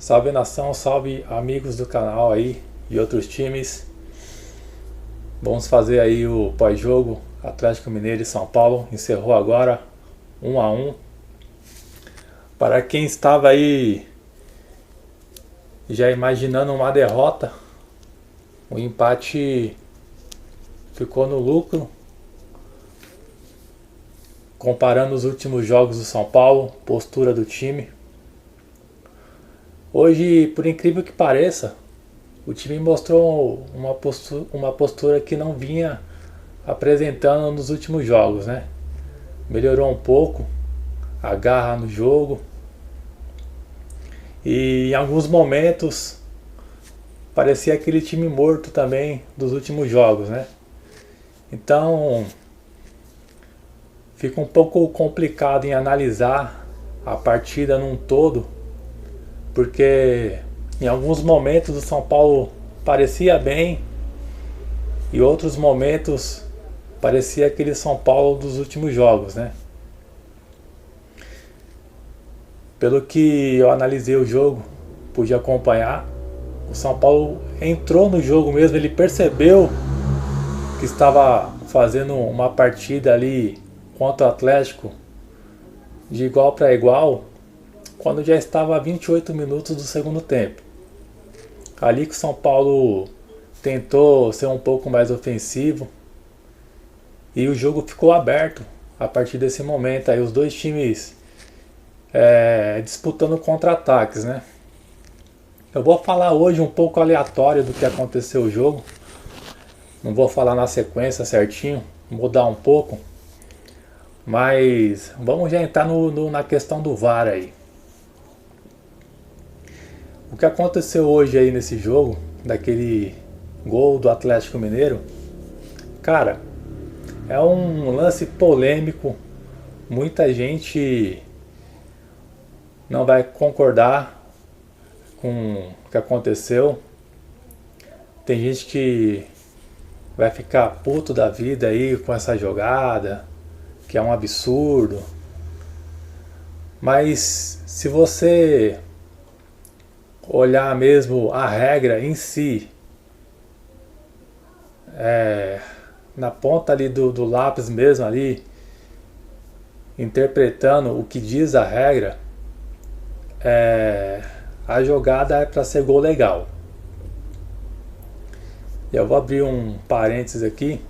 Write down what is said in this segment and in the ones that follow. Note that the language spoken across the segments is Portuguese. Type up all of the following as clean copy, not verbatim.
Salve nação, salve amigos do canal aí e outros times. Vamos fazer aí o pós-jogo. Atlético Mineiro e São Paulo encerrou agora 1-1. Para quem estava aí já imaginando uma derrota, o empate ficou no lucro. Comparando os últimos jogos do São Paulo, postura do time. Hoje, por incrível que pareça, o time mostrou uma postura que não vinha apresentando nos últimos jogos, né? Melhorou um pouco a garra no jogo e em alguns momentos parecia aquele time morto também dos últimos jogos, né? Então fica um pouco complicado em analisar a partida num todo, porque em alguns momentos o São Paulo parecia bem e outros momentos parecia aquele São Paulo dos últimos jogos, né? Pelo que eu analisei o jogo, pude acompanhar, o São Paulo entrou no jogo mesmo, ele percebeu que estava fazendo uma partida ali contra o Atlético de igual para igual, quando já estava a 28 minutos do segundo tempo. Ali que o São Paulo tentou ser um pouco mais ofensivo e o jogo ficou aberto a partir desse momento. Aí os dois times disputando contra-ataques, né? Eu vou falar hoje um pouco aleatório do que aconteceu no jogo. Não vou falar na sequência certinho, mudar um pouco. Mas vamos já entrar na questão do VAR aí. O que aconteceu hoje aí nesse jogo, daquele gol do Atlético Mineiro, cara, é um lance polêmico. Muita gente não vai concordar com o que aconteceu. Tem gente que vai ficar puto da vida aí com essa jogada, que é um absurdo. Mas se você olhar mesmo a regra em si, na ponta ali do lápis mesmo ali, interpretando o que diz a regra, a jogada é para ser gol legal. E eu vou abrir um parênteses aqui,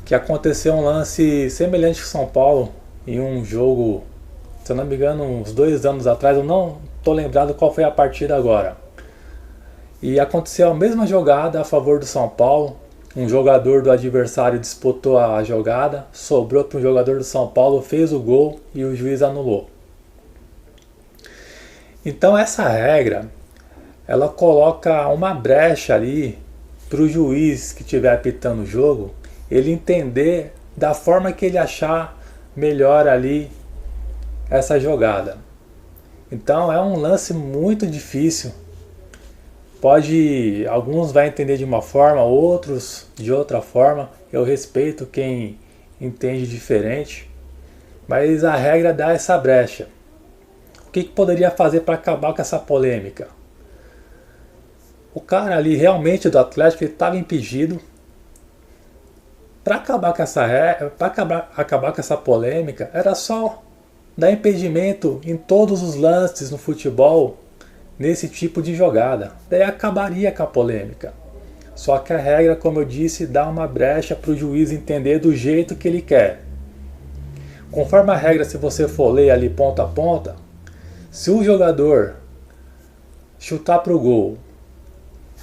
que aconteceu um lance semelhante com São Paulo em um jogo, se eu não me engano, uns 2 anos atrás. Eu não estou lembrado qual foi a partida agora. E aconteceu a mesma jogada a favor do São Paulo. Um jogador do adversário disputou a jogada, sobrou para um jogador do São Paulo, fez o gol e o juiz anulou. Então essa regra, ela coloca uma brecha ali para o juiz que estiver apitando o jogo, ele entender da forma que ele achar melhor ali essa jogada. Então é um lance muito difícil. Alguns vão entender de uma forma, outros de outra forma. Eu respeito quem entende diferente, mas a regra dá essa brecha. O que poderia fazer para acabar com essa polêmica? O cara ali realmente do Atlético estava impedido. Para acabar com essa polêmica, era só dar impedimento em todos os lances no futebol nesse tipo de jogada. Daí acabaria com a polêmica. Só que a regra, como eu disse, dá uma brecha para o juiz entender do jeito que ele quer. Conforme a regra, se você for ler ali ponta a ponta, se o jogador chutar para o gol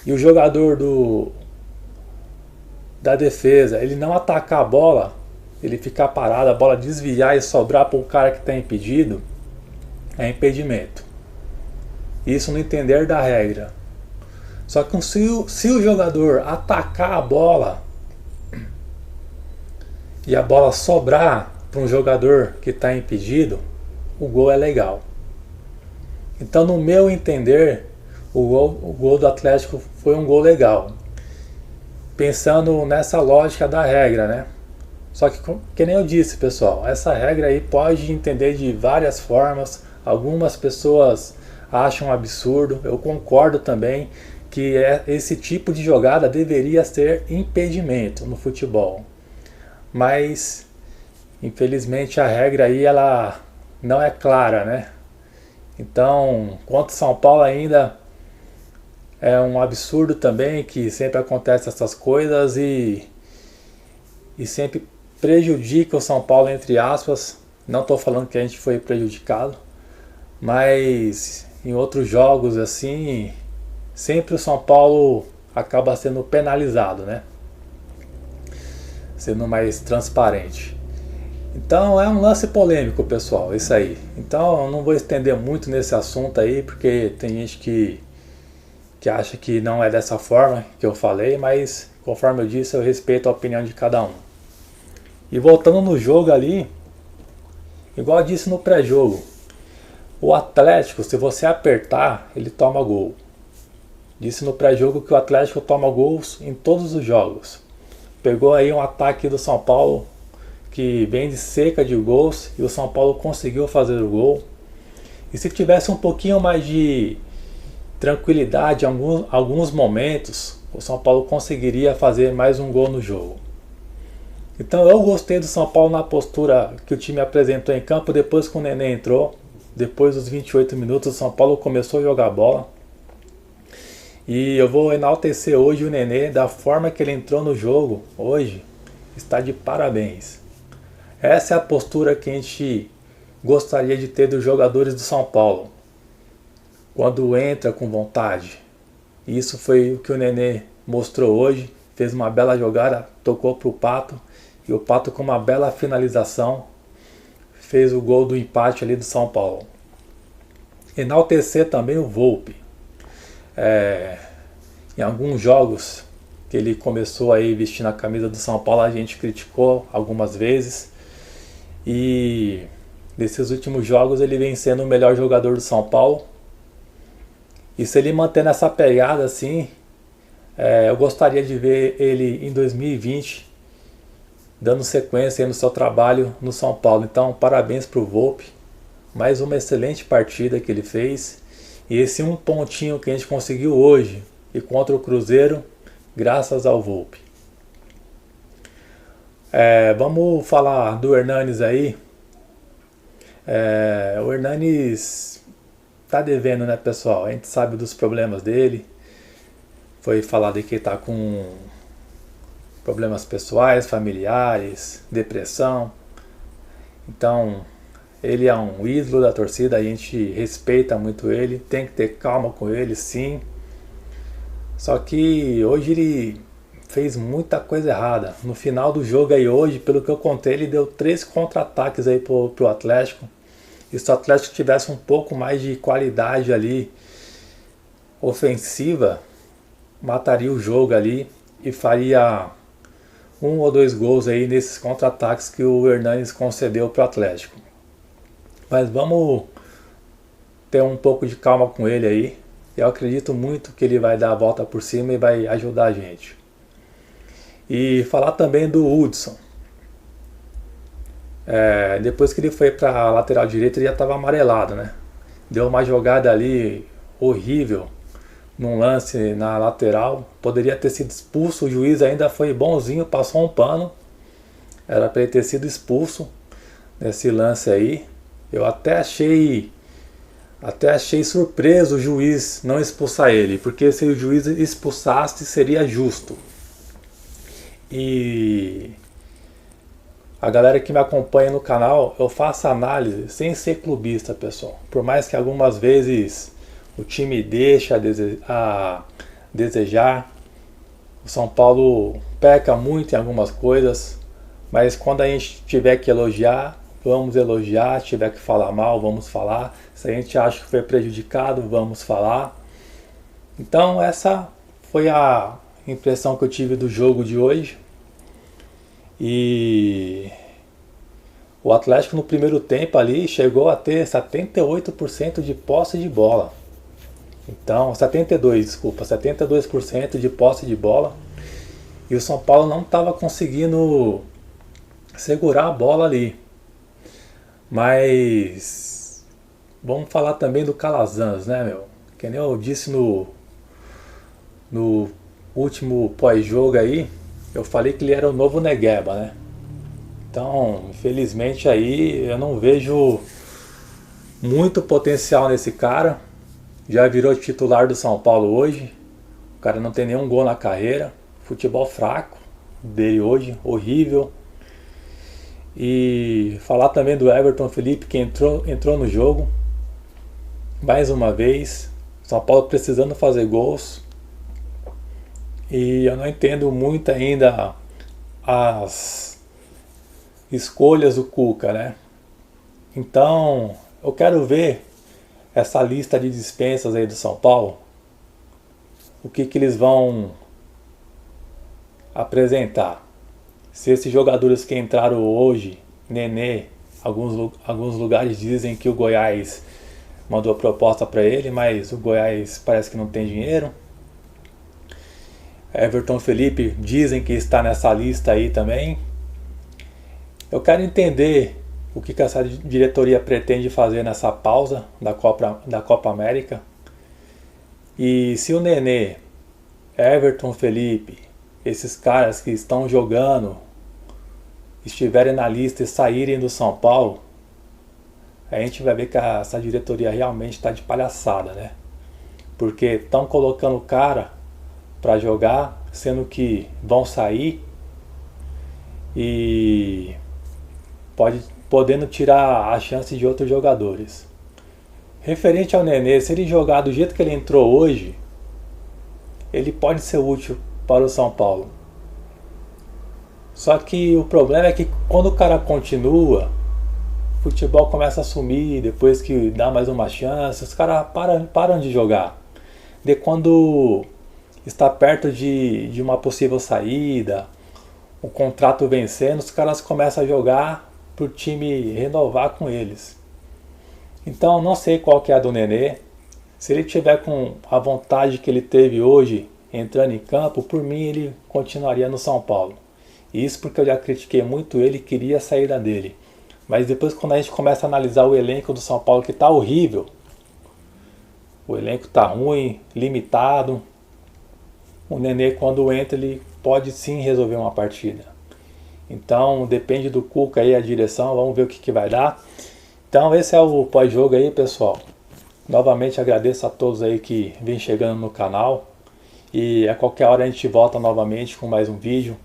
e o jogador da defesa ele não atacar a bola, ele ficar parado, a bola desviar e sobrar para o cara que está impedido, é impedimento. Isso no entender da regra. Só que se o jogador atacar a bola e a bola sobrar para um jogador que está impedido, o gol é legal. Então, no meu entender, o gol do Atlético foi um gol legal, pensando nessa lógica da regra, né? Só que nem eu disse, pessoal, essa regra aí pode entender de várias formas. Algumas pessoas acho um absurdo. Eu concordo também que esse tipo de jogada deveria ser impedimento no futebol. Mas, infelizmente, a regra aí ela não é clara, né? Então, quanto ao São Paulo ainda é um absurdo também que sempre acontece essas coisas e sempre prejudica o São Paulo, entre aspas. Não estou falando que a gente foi prejudicado, mas em outros jogos assim, sempre o São Paulo acaba sendo penalizado, né? Sendo mais transparente. Então é um lance polêmico, pessoal, isso aí. Então eu não vou estender muito nesse assunto aí, porque tem gente que acha que não é dessa forma que eu falei, mas conforme eu disse, eu respeito a opinião de cada um. E voltando no jogo ali, igual eu disse no pré-jogo, o Atlético, se você apertar, ele toma gol. Disse no pré-jogo que o Atlético toma gols em todos os jogos. Pegou aí um ataque do São Paulo que vem de seca de gols e o São Paulo conseguiu fazer o gol. E se tivesse um pouquinho mais de tranquilidade em alguns momentos, o São Paulo conseguiria fazer mais um gol no jogo. Então eu gostei do São Paulo na postura que o time apresentou em campo depois que o Nenê entrou. Depois dos 28 minutos o São Paulo começou a jogar bola. E eu vou enaltecer hoje o Nenê da forma que ele entrou no jogo hoje. Está de parabéns. Essa é a postura que a gente gostaria de ter dos jogadores do São Paulo. Quando entra com vontade. Isso foi o que o Nenê mostrou hoje. Fez uma bela jogada, tocou para o Pato. E o Pato com uma bela finalização fez o gol do empate ali do São Paulo. Enaltecer também o Volpi. Em alguns jogos que ele começou aí vestindo a camisa do São Paulo, a gente criticou algumas vezes. E nesses últimos jogos ele vem sendo o melhor jogador do São Paulo. E se ele manter essa pegada assim, eu gostaria de ver ele em 2020 dando sequência no seu trabalho no São Paulo. Então, parabéns para o Volpi. Mais uma excelente partida que ele fez. E esse um pontinho que a gente conseguiu hoje e contra o Cruzeiro, graças ao Volpi. Vamos falar do Hernanes aí. O Hernanes tá devendo, né, pessoal? A gente sabe dos problemas dele. Foi falado que ele tá com problemas pessoais, familiares, depressão. Então, ele é um ídolo da torcida, a gente respeita muito ele, tem que ter calma com ele, sim. Só que hoje ele fez muita coisa errada. No final do jogo aí hoje, pelo que eu contei, ele deu 3 contra-ataques aí pro Atlético. E se o Atlético tivesse um pouco mais de qualidade ali ofensiva, mataria o jogo ali e faria 1 ou 2 gols aí nesses contra-ataques que o Hernanes concedeu pro Atlético. Mas vamos ter um pouco de calma com ele aí. Eu acredito muito que ele vai dar a volta por cima e vai ajudar a gente. E falar também do Hudson. Depois que ele foi para a lateral direita, ele já estava amarelado, né? Deu uma jogada ali horrível num lance na lateral. Poderia ter sido expulso. O juiz ainda foi bonzinho, passou um pano. Era para ele ter sido expulso nesse lance aí. Eu até achei surpreso o juiz não expulsar ele, porque se o juiz expulsasse seria justo. E a galera que me acompanha no canal, eu faço análise sem ser clubista, pessoal. Por mais que algumas vezes o time deixa a desejar, o São Paulo peca muito em algumas coisas, mas quando a gente tiver que elogiar, vamos elogiar. Se tiver que falar mal, vamos falar. Se a gente acha que foi prejudicado, vamos falar. Então essa foi a impressão que eu tive do jogo de hoje. E o Atlético no primeiro tempo ali chegou a ter 78% de posse de bola. Então, 72% de posse de bola. E o São Paulo não estava conseguindo segurar a bola ali. Mas Vamos falar também do Calazans, né, meu? Que nem eu disse no último pós-jogo aí, eu falei que ele era o novo Negueba, né? Então, infelizmente aí eu não vejo muito potencial nesse cara. Já virou titular do São Paulo hoje. O cara não tem nenhum gol na carreira. Futebol fraco dele hoje, horrível. E falar também do Everton Felipe, que entrou no jogo mais uma vez. São Paulo precisando fazer gols. E eu não entendo muito ainda as escolhas do Cuca, né? Então, eu quero ver essa lista de dispensas aí do São Paulo. O que eles vão apresentar. Se esses jogadores que entraram hoje, Nenê, alguns lugares dizem que o Goiás mandou proposta para ele, mas o Goiás parece que não tem dinheiro. Everton Felipe dizem que está nessa lista aí também. Eu quero entender o que essa diretoria pretende fazer nessa pausa da Copa América. E se o Nenê, Everton Felipe, esses caras que estão jogando, estiverem na lista e saírem do São Paulo, a gente vai ver que essa diretoria realmente está de palhaçada, né? Porque estão colocando o cara para jogar, sendo que vão sair e podendo tirar a chance de outros jogadores. Referente ao Nenê, se ele jogar do jeito que ele entrou hoje, ele pode ser útil para o São Paulo. Só que o problema é que quando o cara continua, o futebol começa a sumir, depois que dá mais uma chance, os caras param de jogar. De quando está perto de uma possível saída, o contrato vencendo, os caras começam a jogar para o time renovar com eles. Então não sei qual que é a do Nenê. Se ele tiver com a vontade que ele teve hoje entrando em campo, por mim ele continuaria no São Paulo. Isso porque eu já critiquei muito ele e queria a saída dele. Mas depois quando a gente começa a analisar o elenco do São Paulo, que está horrível, o elenco está ruim, limitado, o Nenê quando entra ele pode sim resolver uma partida. Então depende do Cuca aí, a direção, vamos ver o que vai dar. Então esse é o pós-jogo aí, pessoal. Novamente agradeço a todos aí que vêm chegando no canal. E a qualquer hora a gente volta novamente com mais um vídeo,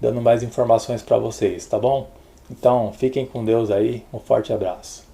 dando mais informações para vocês, tá bom? Então fiquem com Deus aí, um forte abraço.